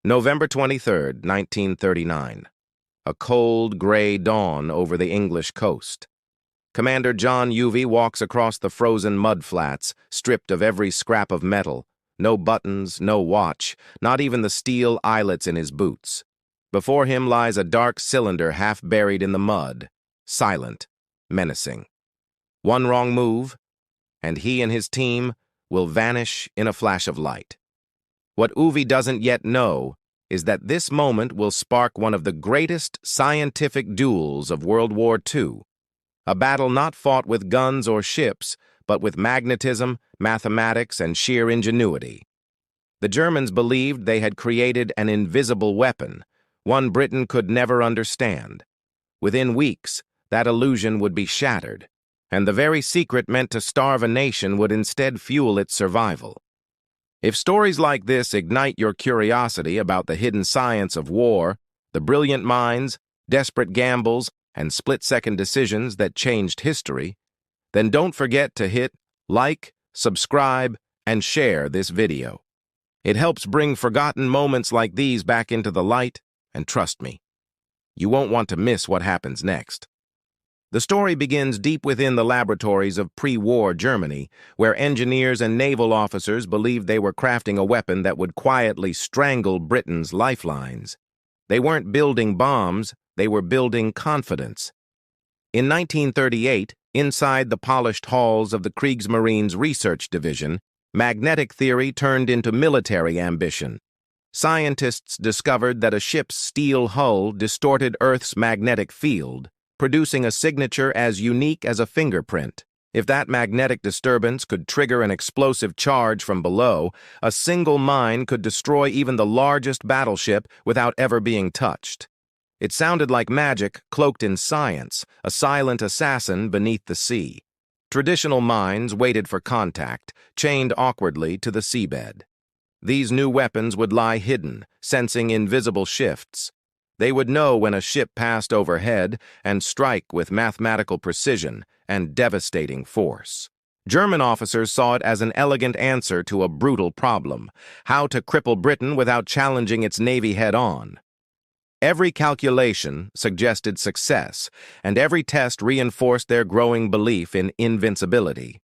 November 23, 1939. A cold, gray dawn over the English coast. Commander John Uvey walks across the frozen mudflats, stripped of every scrap of metal. No buttons, no watch, not even the steel eyelets in his boots. Before him lies a dark cylinder half buried in the mud, silent, menacing. One wrong move, and he and his team will vanish in a flash of light. What Uvey doesn't yet know is that this moment will spark one of the greatest scientific duels of World War II, a battle not fought with guns or ships, but with magnetism, mathematics, and sheer ingenuity. The Germans believed they had created an invisible weapon, one Britain could never understand. Within weeks, that illusion would be shattered, and the very secret meant to starve a nation would instead fuel its survival. If stories like this ignite your curiosity about the hidden science of war, the brilliant minds, desperate gambles, and split-second decisions that changed history, then don't forget to hit like, subscribe, and share this video. It helps bring forgotten moments like these back into the light, and trust me, you won't want to miss what happens next. The story begins deep within the laboratories of pre-war Germany, where engineers and naval officers believed they were crafting a weapon that would quietly strangle Britain's lifelines. They weren't building bombs, they were building confidence. In 1938, inside the polished halls of the Kriegsmarine's Research Division, magnetic theory turned into military ambition. Scientists discovered that a ship's steel hull distorted Earth's magnetic field, producing a signature as unique as a fingerprint. If that magnetic disturbance could trigger an explosive charge from below, a single mine could destroy even the largest battleship without ever being touched. It sounded like magic cloaked in science, a silent assassin beneath the sea. Traditional mines waited for contact, chained awkwardly to the seabed. These new weapons would lie hidden, sensing invisible shifts. They would know when a ship passed overhead and strike with mathematical precision and devastating force. German officers saw it as an elegant answer to a brutal problem: how to cripple Britain without challenging its navy head-on. Every calculation suggested success, and every test reinforced their growing belief in invincibility.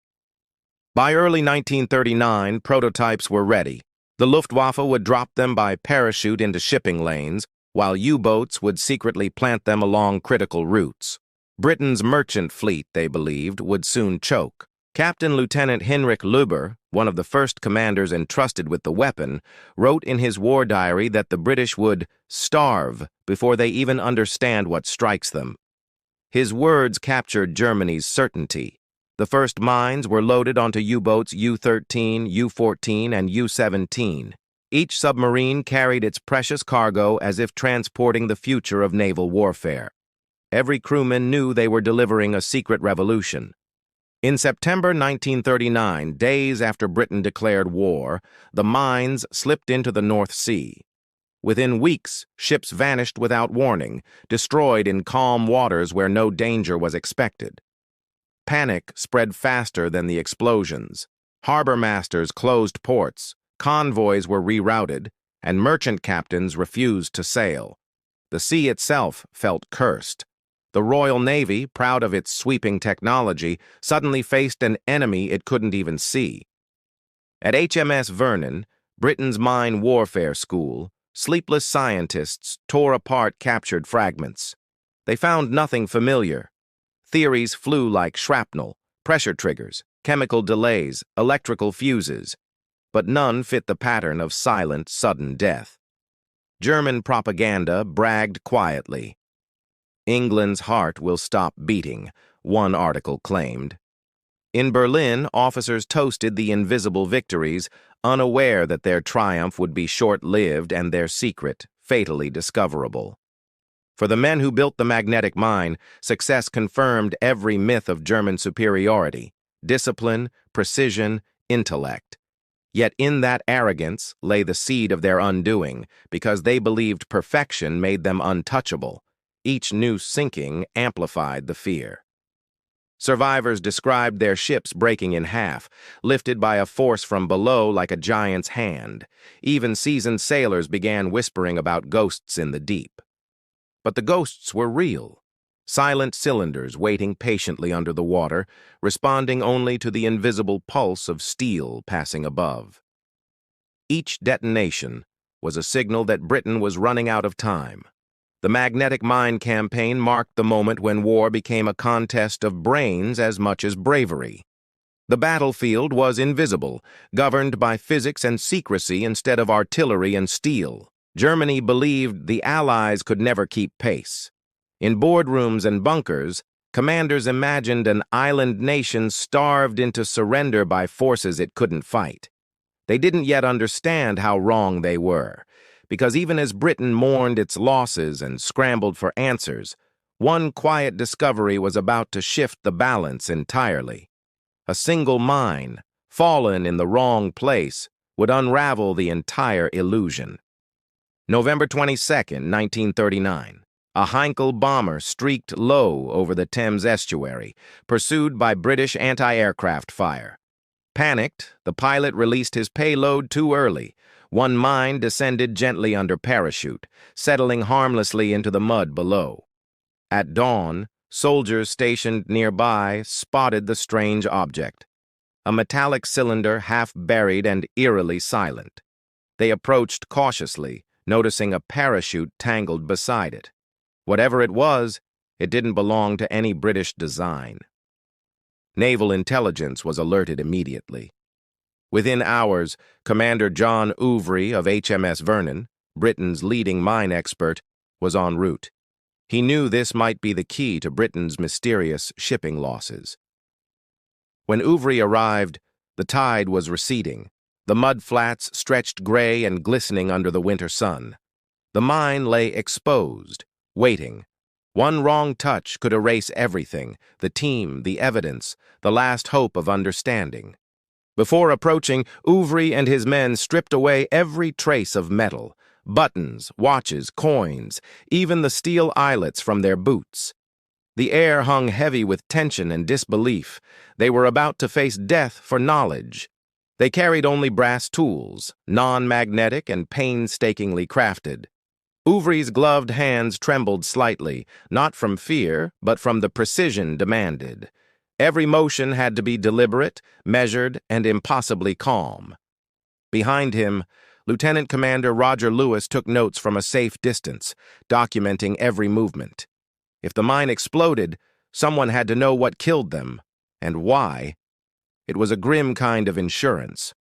By early 1939, prototypes were ready. The Luftwaffe would drop them by parachute into shipping lanes, while U-boats would secretly plant them along critical routes. Britain's merchant fleet, they believed, would soon choke. Captain Lieutenant Heinrich Löber, one of the first commanders entrusted with the weapon, wrote in his war diary that the British would starve before they even understand what strikes them. His words captured Germany's certainty. The first mines were loaded onto U-boats U-13, U-14, and U-17. Each submarine carried its precious cargo as if transporting the future of naval warfare. Every crewman knew they were delivering a secret revolution. In September 1939, days after Britain declared war, the mines slipped into the North Sea. Within weeks, ships vanished without warning, destroyed in calm waters where no danger was expected. Panic spread faster than the explosions. Harbor masters closed ports, convoys were rerouted, and merchant captains refused to sail. The sea itself felt cursed. The Royal Navy, proud of its sweeping technology, suddenly faced an enemy it couldn't even see. At HMS Vernon, Britain's mine warfare school, sleepless scientists tore apart captured fragments. They found nothing familiar. Theories flew like shrapnel, pressure triggers, chemical delays, electrical fuses, but none fit the pattern of silent, sudden death. German propaganda bragged quietly. "England's heart will stop beating," one article claimed. In Berlin, officers toasted the invisible victories, unaware that their triumph would be short-lived and their secret fatally discoverable. For the men who built the magnetic mine, success confirmed every myth of German superiority: discipline, precision, intellect. Yet in that arrogance lay the seed of their undoing, because they believed perfection made them untouchable. Each new sinking amplified the fear. Survivors described their ships breaking in half, lifted by a force from below like a giant's hand. Even seasoned sailors began whispering about ghosts in the deep. But the ghosts were real. Silent cylinders waiting patiently under the water, responding only to the invisible pulse of steel passing above. Each detonation was a signal that Britain was running out of time. The magnetic mine campaign marked the moment when war became a contest of brains as much as bravery. The battlefield was invisible, governed by physics and secrecy instead of artillery and steel. Germany believed the Allies could never keep pace. In boardrooms and bunkers, commanders imagined an island nation starved into surrender by forces it couldn't fight. They didn't yet understand how wrong they were, because even as Britain mourned its losses and scrambled for answers, one quiet discovery was about to shift the balance entirely. A single mine, fallen in the wrong place, would unravel the entire illusion. November 22, 1939. A Heinkel bomber streaked low over the Thames estuary, pursued by British anti-aircraft fire. Panicked, the pilot released his payload too early. One mine descended gently under parachute, settling harmlessly into the mud below. At dawn, soldiers stationed nearby spotted the strange object. A metallic cylinder half buried and eerily silent. They approached cautiously, noticing a parachute tangled beside it. Whatever it was, it didn't belong to any British design. Naval intelligence was alerted immediately. Within hours, Commander John Uvery of HMS Vernon, Britain's leading mine expert, was en route. He knew this might be the key to Britain's mysterious shipping losses. When Uvery arrived, the tide was receding. The mud flats stretched gray and glistening under the winter sun. The mine lay exposed, waiting. One wrong touch could erase everything: the team, the evidence, the last hope of understanding. Before approaching, Uvery and his men stripped away every trace of metal, buttons, watches, coins, even the steel eyelets from their boots. The air hung heavy with tension and disbelief. They were about to face death for knowledge. They carried only brass tools, non-magnetic and painstakingly crafted. Uvery's gloved hands trembled slightly, not from fear, but from the precision demanded. Every motion had to be deliberate, measured, and impossibly calm. Behind him, Lieutenant Commander Roger Lewis took notes from a safe distance, documenting every movement. If the mine exploded, someone had to know what killed them, and why. It was a grim kind of insurance.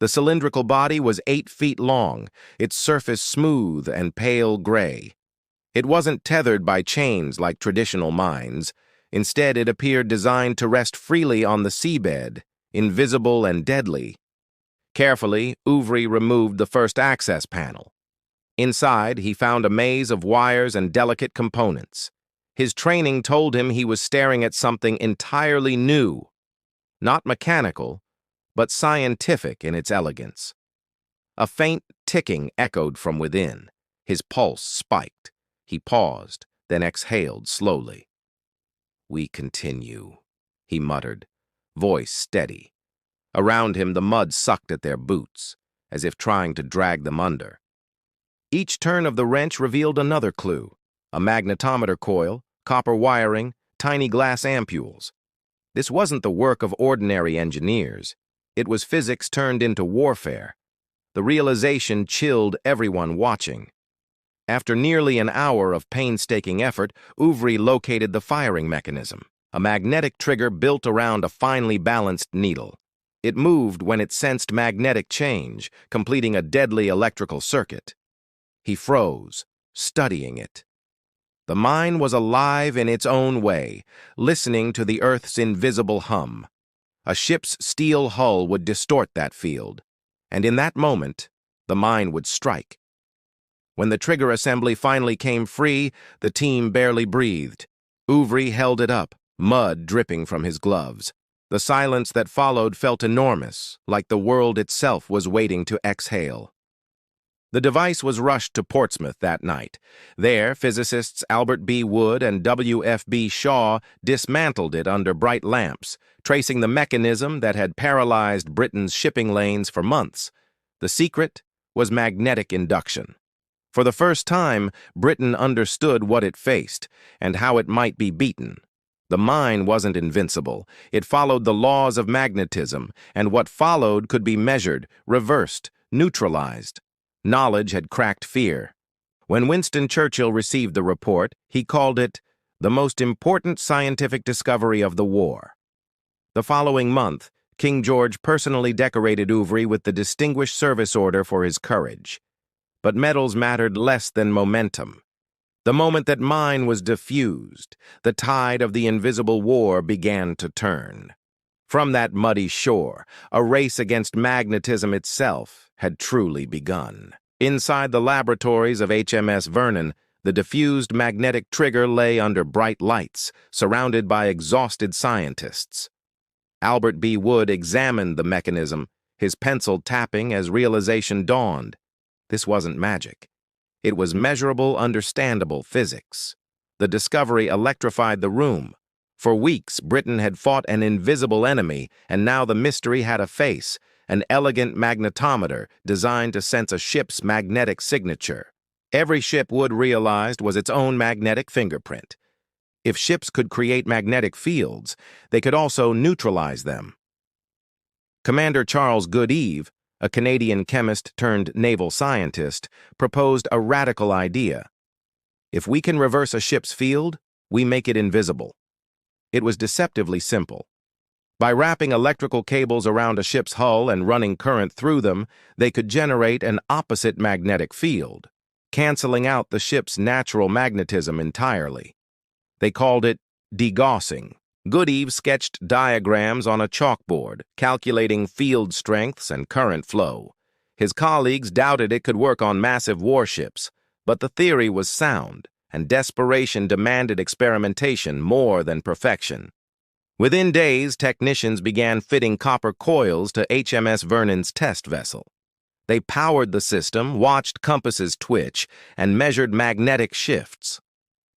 The cylindrical body was 8 feet long, its surface smooth and pale gray. It wasn't tethered by chains like traditional mines. Instead, it appeared designed to rest freely on the seabed, invisible and deadly. Carefully, Uvery removed the first access panel. Inside, he found a maze of wires and delicate components. His training told him he was staring at something entirely new. Not mechanical, but scientific in its elegance. A faint ticking echoed from within. His pulse spiked. He paused, then exhaled slowly. "We continue," he muttered, voice steady. Around him, the mud sucked at their boots, as if trying to drag them under. Each turn of the wrench revealed another clue: a magnetometer coil, copper wiring, tiny glass ampules. This wasn't the work of ordinary engineers. It was physics turned into warfare. The realization chilled everyone watching. After nearly an hour of painstaking effort, Uvery located the firing mechanism, a magnetic trigger built around a finely balanced needle. It moved when it sensed magnetic change, completing a deadly electrical circuit. He froze, studying it. The mine was alive in its own way, listening to the Earth's invisible hum. A ship's steel hull would distort that field, and in that moment, the mine would strike. When the trigger assembly finally came free, the team barely breathed. Uvery held it up, mud dripping from his gloves. The silence that followed felt enormous, like the world itself was waiting to exhale. The device was rushed to Portsmouth that night. There, physicists Albert B. Wood and W.F.B. Shaw dismantled it under bright lamps, tracing the mechanism that had paralyzed Britain's shipping lanes for months. The secret was magnetic induction. For the first time, Britain understood what it faced and how it might be beaten. The mine wasn't invincible. It followed the laws of magnetism, and what followed could be measured, reversed, neutralized. Knowledge had cracked fear. When Winston Churchill received the report, he called it the most important scientific discovery of the war. The following month, King George personally decorated Uvery with the Distinguished Service Order for his courage. But medals mattered less than momentum. The moment that mine was diffused, the tide of the invisible war began to turn. From that muddy shore, a race against magnetism itself had truly begun. Inside the laboratories of HMS Vernon, the diffused magnetic trigger lay under bright lights, surrounded by exhausted scientists. Albert B. Wood examined the mechanism, his pencil tapping as realization dawned. This wasn't magic. It was measurable, understandable physics. The discovery electrified the room. For weeks, Britain had fought an invisible enemy, and now the mystery had a face, an elegant magnetometer designed to sense a ship's magnetic signature. Every ship, Wood realized, was its own magnetic fingerprint. If ships could create magnetic fields, they could also neutralize them. Commander Charles Goodeve, a Canadian chemist turned naval scientist, proposed a radical idea. If we can reverse a ship's field, we make it invisible. It was deceptively simple. By wrapping electrical cables around a ship's hull and running current through them, they could generate an opposite magnetic field, canceling out the ship's natural magnetism entirely. They called it degaussing. Goodeve sketched diagrams on a chalkboard, calculating field strengths and current flow. His colleagues doubted it could work on massive warships, but the theory was sound, and desperation demanded experimentation more than perfection. Within days, technicians began fitting copper coils to HMS Vernon's test vessel. They powered the system, watched compasses twitch, and measured magnetic shifts.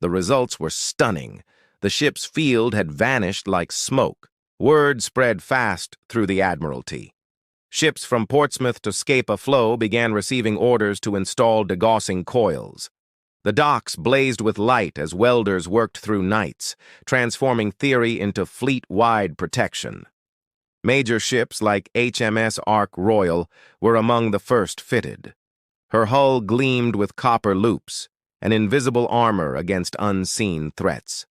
The results were stunning. The ship's field had vanished like smoke. Word spread fast through the Admiralty. Ships from Portsmouth to Scapa Flow began receiving orders to install degaussing coils. The docks blazed with light as welders worked through nights, transforming theory into fleet-wide protection. Major ships like HMS Ark Royal were among the first fitted. Her hull gleamed with copper loops, an invisible armor against unseen threats.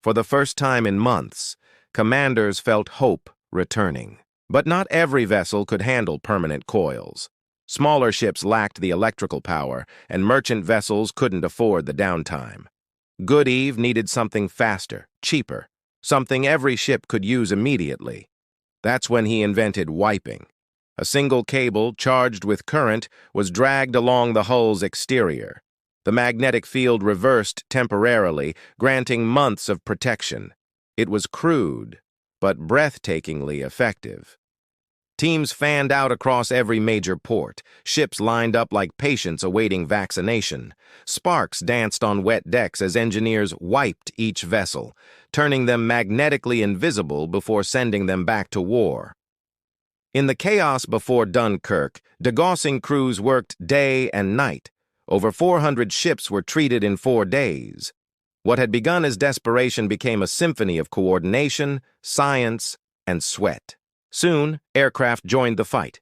For the first time in months, commanders felt hope returning. But not every vessel could handle permanent coils. Smaller ships lacked the electrical power, and merchant vessels couldn't afford the downtime. Goodeve needed something faster, cheaper, something every ship could use immediately. That's when he invented wiping. A single cable, charged with current, was dragged along the hull's exterior. The magnetic field reversed temporarily, granting months of protection. It was crude, but breathtakingly effective. Teams fanned out across every major port, ships lined up like patients awaiting vaccination. Sparks danced on wet decks as engineers wiped each vessel, turning them magnetically invisible before sending them back to war. In the chaos before Dunkirk, degaussing crews worked day and night. Over 400 ships were treated in 4 days. What had begun as desperation became a symphony of coordination, science, and sweat. Soon, aircraft joined the fight.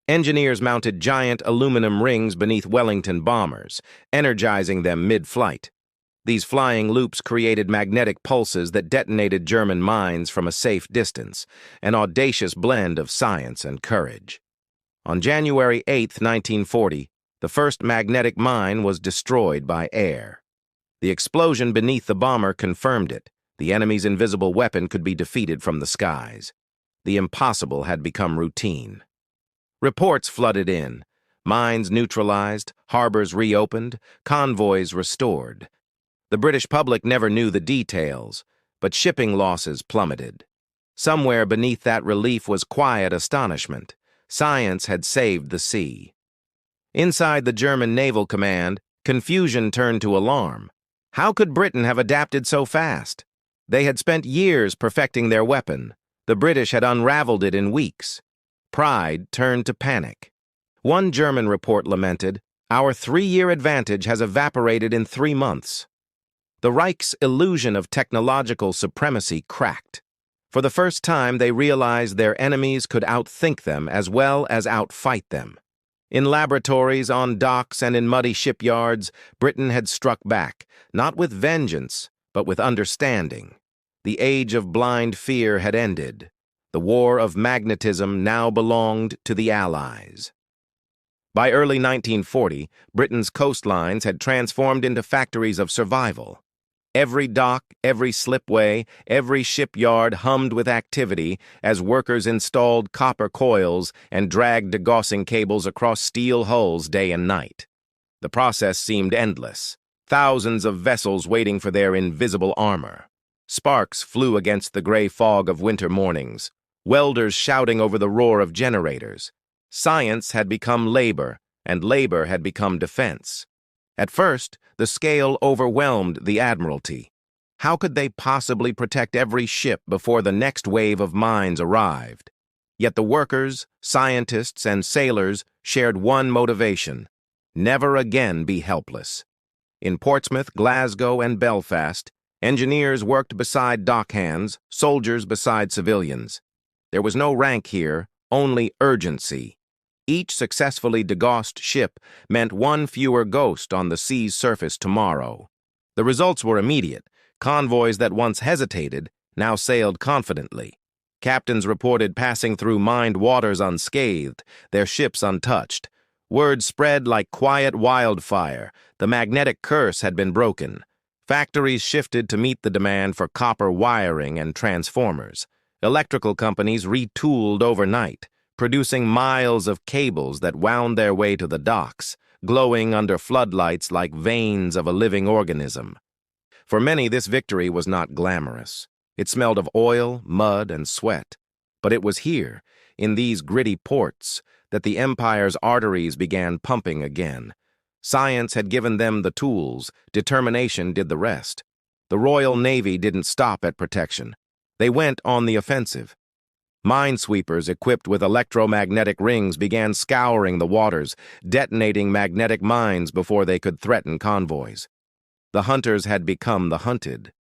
Engineers mounted giant aluminum rings beneath Wellington bombers, energizing them mid-flight. These flying loops created magnetic pulses that detonated German mines from a safe distance, an audacious blend of science and courage. On January 8, 1940, the first magnetic mine was destroyed by air. The explosion beneath the bomber confirmed it. The enemy's invisible weapon could be defeated from the skies. The impossible had become routine. Reports flooded in. Mines neutralized, harbors reopened, convoys restored. The British public never knew the details, but shipping losses plummeted. Somewhere beneath that relief was quiet astonishment. Science had saved the sea. Inside the German Naval Command, confusion turned to alarm. How could Britain have adapted so fast? They had spent years perfecting their weapon. The British had unraveled it in weeks. Pride turned to panic. One German report lamented, "Our 3-year advantage has evaporated in 3 months." The Reich's illusion of technological supremacy cracked. For the first time, they realized their enemies could outthink them as well as outfight them. In laboratories, on docks, and in muddy shipyards, Britain had struck back, not with vengeance, but with understanding. The age of blind fear had ended. The war of magnetism now belonged to the Allies. By early 1940, Britain's coastlines had transformed into factories of survival. Every dock, every slipway, every shipyard hummed with activity as workers installed copper coils and dragged degaussing cables across steel hulls day and night. The process seemed endless. Thousands of vessels waiting for their invisible armor. Sparks flew against the gray fog of winter mornings, welders shouting over the roar of generators. Science had become labor, and labor had become defense. At first, the scale overwhelmed the Admiralty. How could they possibly protect every ship before the next wave of mines arrived? Yet the workers, scientists, and sailors shared one motivation: never again be helpless. In Portsmouth, Glasgow, and Belfast, engineers worked beside dockhands, soldiers beside civilians. There was no rank here, only urgency. Each successfully degaussed ship meant one fewer ghost on the sea's surface tomorrow. The results were immediate. Convoys that once hesitated now sailed confidently. Captains reported passing through mined waters unscathed, their ships untouched. Word spread like quiet wildfire. The magnetic curse had been broken. Factories shifted to meet the demand for copper wiring and transformers. Electrical companies retooled overnight, producing miles of cables that wound their way to the docks, glowing under floodlights like veins of a living organism. For many, this victory was not glamorous. It smelled of oil, mud, and sweat. But it was here, in these gritty ports, that the empire's arteries began pumping again. Science had given them the tools, determination did the rest. The Royal Navy didn't stop at protection. They went on the offensive. Minesweepers equipped with electromagnetic rings began scouring the waters, detonating magnetic mines before they could threaten convoys. The hunters had become the hunted.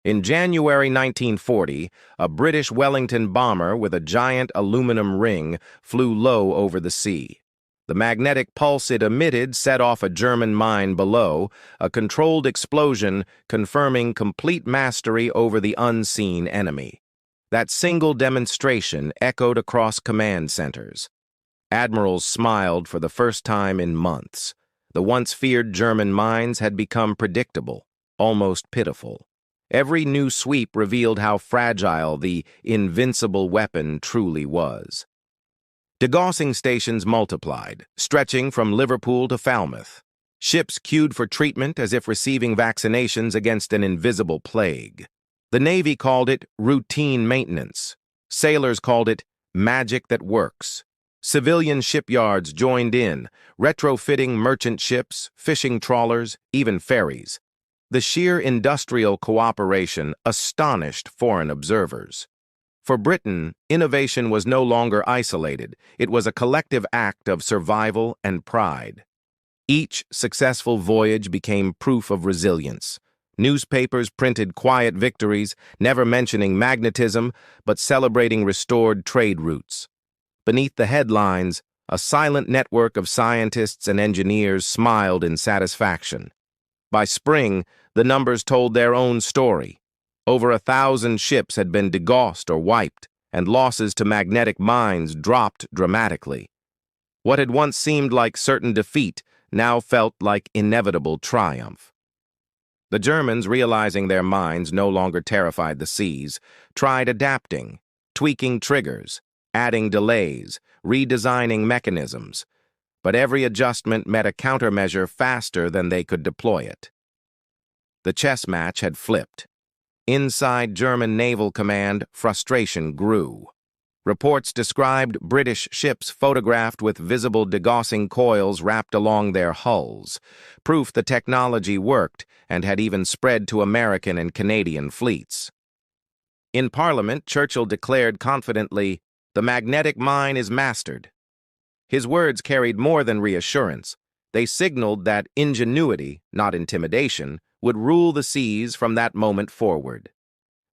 In January 1940, a British Wellington bomber with a giant aluminum ring flew low over the sea. The magnetic pulse it emitted set off a German mine below, a controlled explosion confirming complete mastery over the unseen enemy. That single demonstration echoed across command centers. Admirals smiled for the first time in months. The once feared German mines had become predictable, almost pitiful. Every new sweep revealed how fragile the invincible weapon truly was. Degaussing stations multiplied, stretching from Liverpool to Falmouth. Ships queued for treatment as if receiving vaccinations against an invisible plague. The Navy called it routine maintenance. Sailors called it magic that works. Civilian shipyards joined in, retrofitting merchant ships, fishing trawlers, even ferries. The sheer industrial cooperation astonished foreign observers. For Britain, innovation was no longer isolated. It was a collective act of survival and pride. Each successful voyage became proof of resilience. Newspapers printed quiet victories, never mentioning magnetism, but celebrating restored trade routes. Beneath the headlines, a silent network of scientists and engineers smiled in satisfaction. By spring, the numbers told their own story. Over 1,000 ships had been degaussed or wiped, and losses to magnetic mines dropped dramatically. What had once seemed like certain defeat now felt like inevitable triumph. The Germans, realizing their mines no longer terrified the seas, tried adapting, tweaking triggers, adding delays, redesigning mechanisms. But every adjustment met a countermeasure faster than they could deploy it. The chess match had flipped. Inside German Naval Command, frustration grew. Reports described British ships photographed with visible degaussing coils wrapped along their hulls, proof the technology worked and had even spread to American and Canadian fleets. In Parliament, Churchill declared confidently, "The magnetic mine is mastered." His words carried more than reassurance. They signaled that ingenuity, not intimidation, would rule the seas from that moment forward.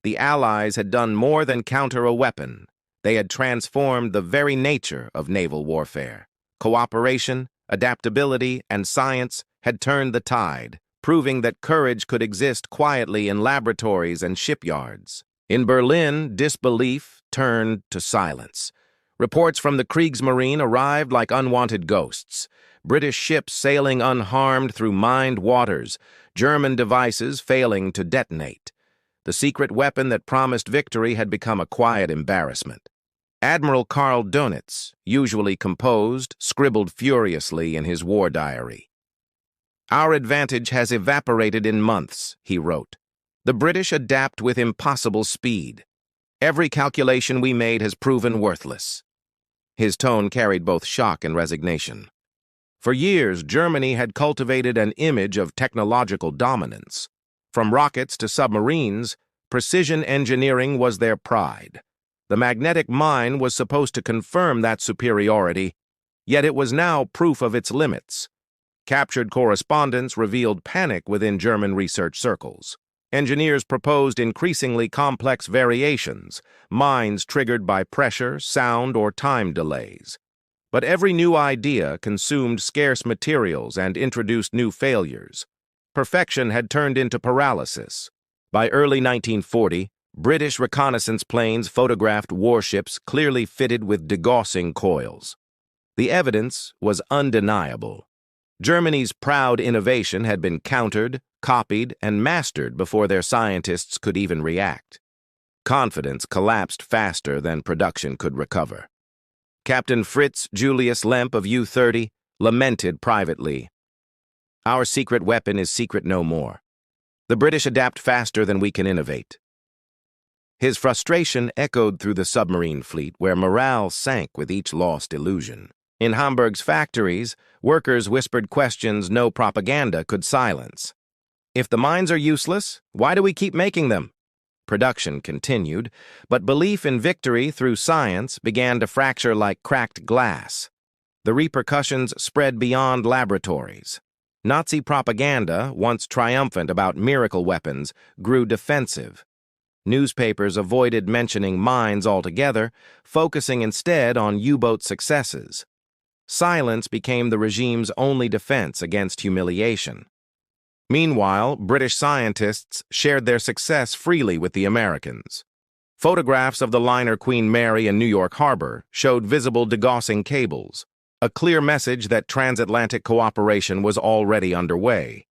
The Allies had done more than counter a weapon. They had transformed the very nature of naval warfare. Cooperation, adaptability, and science had turned the tide, proving that courage could exist quietly in laboratories and shipyards. In Berlin, disbelief turned to silence. Reports from the Kriegsmarine arrived like unwanted ghosts. British ships sailing unharmed through mined waters, German devices failing to detonate. The secret weapon that promised victory had become a quiet embarrassment. Admiral Karl Dönitz, usually composed, scribbled furiously in his war diary. "Our advantage has evaporated in months," he wrote. "The British adapt with impossible speed. Every calculation we made has proven worthless." His tone carried both shock and resignation. For years, Germany had cultivated an image of technological dominance. From rockets to submarines, precision engineering was their pride. The magnetic mine was supposed to confirm that superiority, yet it was now proof of its limits. Captured correspondence revealed panic within German research circles. Engineers proposed increasingly complex variations, mines triggered by pressure, sound, or time delays. But every new idea consumed scarce materials and introduced new failures. Perfection had turned into paralysis. By early 1940, British reconnaissance planes photographed warships clearly fitted with degaussing coils. The evidence was undeniable. Germany's proud innovation had been countered, copied, and mastered before their scientists could even react. Confidence collapsed faster than production could recover. Captain Fritz Julius Lemp of U-30 lamented privately, "Our secret weapon is secret no more. The British adapt faster than we can innovate." His frustration echoed through the submarine fleet, where morale sank with each lost illusion. In Hamburg's factories, workers whispered questions no propaganda could silence. "If the mines are useless, why do we keep making them?" Production continued, but belief in victory through science began to fracture like cracked glass. The repercussions spread beyond laboratories. Nazi propaganda, once triumphant about miracle weapons, grew defensive. Newspapers avoided mentioning mines altogether, focusing instead on U-boat successes. Silence became the regime's only defense against humiliation. Meanwhile, British scientists shared their success freely with the Americans. Photographs of the liner Queen Mary in New York Harbor showed visible degaussing cables, a clear message that transatlantic cooperation was already underway.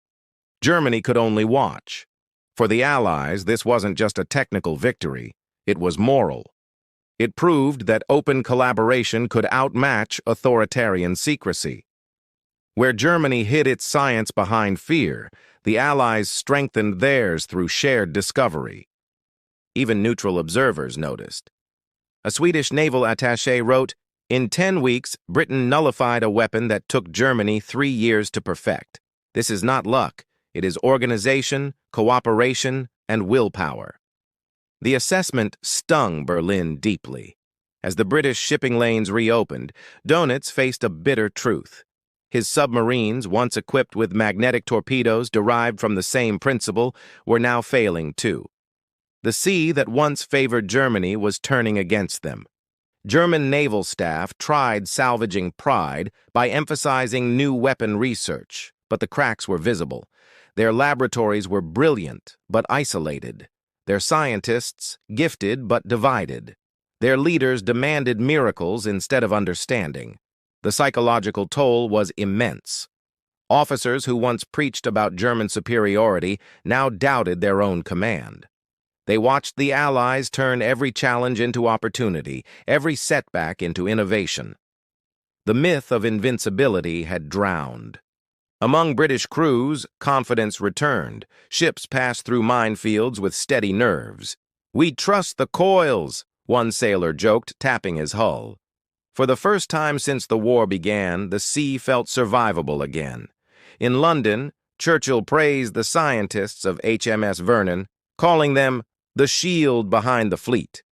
Germany could only watch. For the Allies, this wasn't just a technical victory, it was moral. It proved that open collaboration could outmatch authoritarian secrecy. Where Germany hid its science behind fear, the Allies strengthened theirs through shared discovery. Even neutral observers noticed. A Swedish naval attaché wrote, "In 10 weeks, Britain nullified a weapon that took Germany 3 years to perfect. This is not luck. It is organization, cooperation, and willpower." The assessment stung Berlin deeply. As the British shipping lanes reopened, Dönitz faced a bitter truth. His submarines, once equipped with magnetic torpedoes derived from the same principle, were now failing too. The sea that once favored Germany was turning against them. German naval staff tried salvaging pride by emphasizing new weapon research, but the cracks were visible. Their laboratories were brilliant but isolated. Their scientists gifted but divided. Their leaders demanded miracles instead of understanding. The psychological toll was immense. Officers who once preached about German superiority now doubted their own command. They watched the Allies turn every challenge into opportunity, every setback into innovation. The myth of invincibility had drowned. Among British crews, confidence returned. Ships passed through minefields with steady nerves. "We trust the coils. one sailor joked, tapping his hull. For the first time since the war began, the sea felt survivable again. In London, Churchill praised the scientists of HMS Vernon, calling them the shield behind the fleet.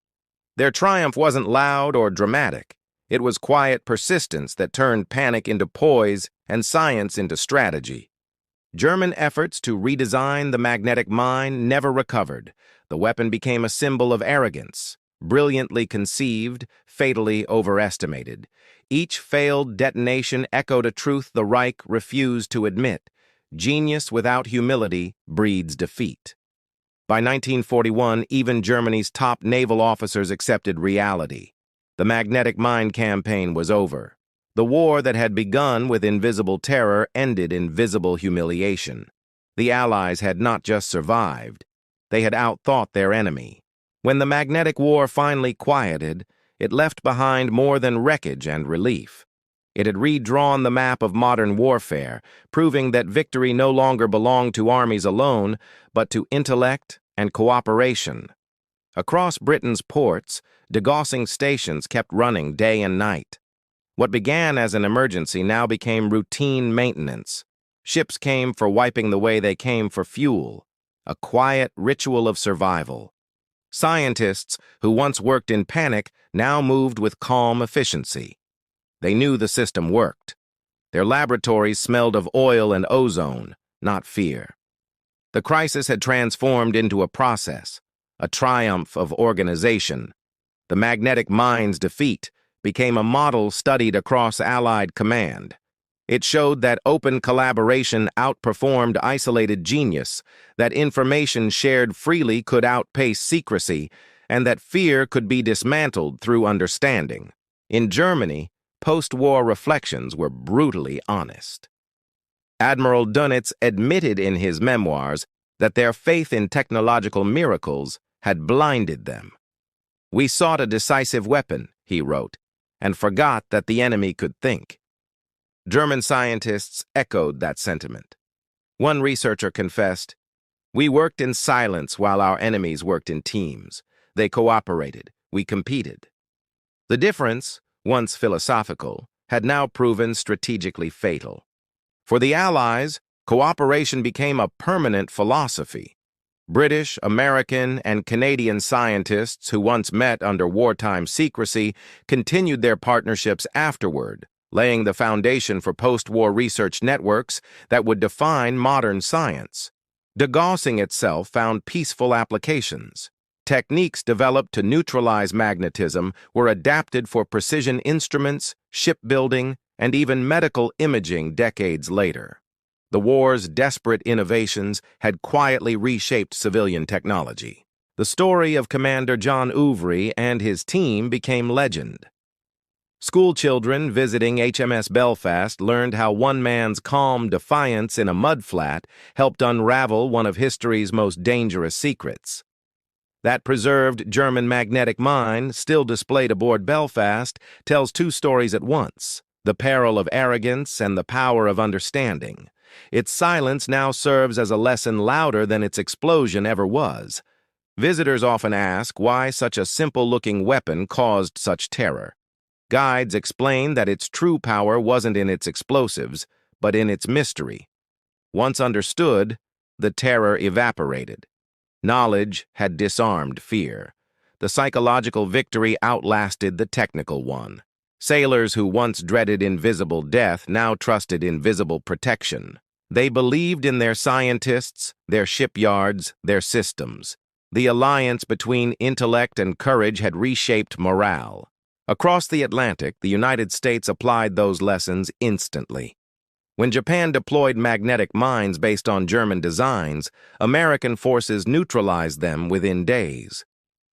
Their triumph wasn't loud or dramatic. It was quiet persistence that turned panic into poise and science into strategy. German efforts to redesign the magnetic mine never recovered. The weapon became a symbol of arrogance, brilliantly conceived, fatally overestimated. Each failed detonation echoed a truth the Reich refused to admit: genius without humility breeds defeat. By 1941, even Germany's top naval officers accepted reality. The magnetic mine campaign was over. The war that had begun with invisible terror ended in visible humiliation. The Allies had not just survived, they had outthought their enemy. When the magnetic war finally quieted, it left behind more than wreckage and relief. It had redrawn the map of modern warfare, proving that victory no longer belonged to armies alone, but to intellect and cooperation. Across Britain's ports, degaussing stations kept running day and night. What began as an emergency now became routine maintenance. Ships came for wiping the way they came for fuel, a quiet ritual of survival. Scientists who once worked in panic now moved with calm efficiency. They knew the system worked. Their laboratories smelled of oil and ozone, not fear. The crisis had transformed into a process, a triumph of organization. The magnetic mine's defeat became a model studied across Allied command. It showed that open collaboration outperformed isolated genius, that information shared freely could outpace secrecy, and that fear could be dismantled through understanding. In Germany, post-war reflections were brutally honest. Admiral Dönitz admitted in his memoirs that their faith in technological miracles had blinded them. "We sought a decisive weapon," he wrote, "and forgot that the enemy could think." German scientists echoed that sentiment. One researcher confessed, "We worked in silence while our enemies worked in teams. They cooperated, we competed." The difference, once philosophical, had now proven strategically fatal. For the Allies, cooperation became a permanent philosophy. British, American, and Canadian scientists who once met under wartime secrecy continued their partnerships afterward, laying the foundation for post-war research networks that would define modern science. Degaussing itself found peaceful applications. Techniques developed to neutralize magnetism were adapted for precision instruments, shipbuilding, and even medical imaging decades later. The war's desperate innovations had quietly reshaped civilian technology. The story of Commander John Uvery and his team became legend. Schoolchildren visiting HMS Belfast learned how one man's calm defiance in a mudflat helped unravel one of history's most dangerous secrets. That preserved German magnetic mine, still displayed aboard Belfast, tells two stories at once: the peril of arrogance and the power of understanding. Its silence now serves as a lesson louder than its explosion ever was. Visitors often ask why such a simple-looking weapon caused such terror. Guides explain that its true power wasn't in its explosives, but in its mystery. Once understood, the terror evaporated. Knowledge had disarmed fear. The psychological victory outlasted the technical one. Sailors who once dreaded invisible death now trusted invisible protection. They believed in their scientists, their shipyards, their systems. The alliance between intellect and courage had reshaped morale. Across the Atlantic, the United States applied those lessons instantly. When Japan deployed magnetic mines based on German designs, American forces neutralized them within days.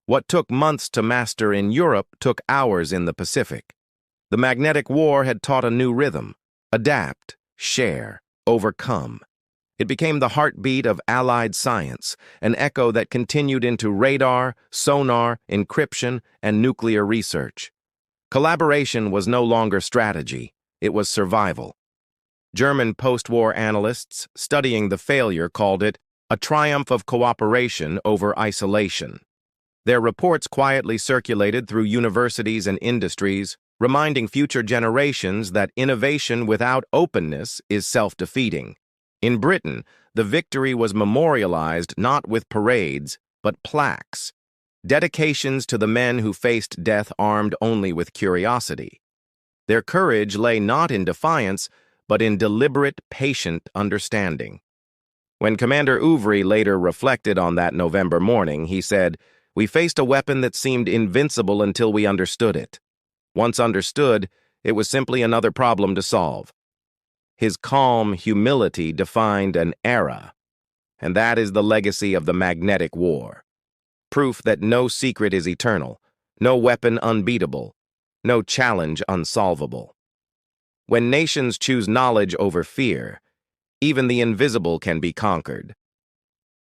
What took months to master in Europe took hours in the Pacific. The magnetic war had taught a new rhythm: adapt, share, overcome. It became the heartbeat of Allied science, an echo that continued into radar, sonar, encryption, and nuclear research. Collaboration was no longer strategy, it was survival. German post-war analysts studying the failure called it a triumph of cooperation over isolation. Their reports quietly circulated through universities and industries, reminding future generations that innovation without openness is self-defeating. In Britain, the victory was memorialized not with parades, but plaques, dedications to the men who faced death armed only with curiosity. Their courage lay not in defiance, but in deliberate, patient understanding. When Commander Ouvry later reflected on that November morning, he said, "We faced a weapon that seemed invincible until we understood it. Once understood, it was simply another problem to solve." His calm humility defined an era, and that is the legacy of the magnetic war. Proof that no secret is eternal, no weapon unbeatable, no challenge unsolvable. When nations choose knowledge over fear, even the invisible can be conquered.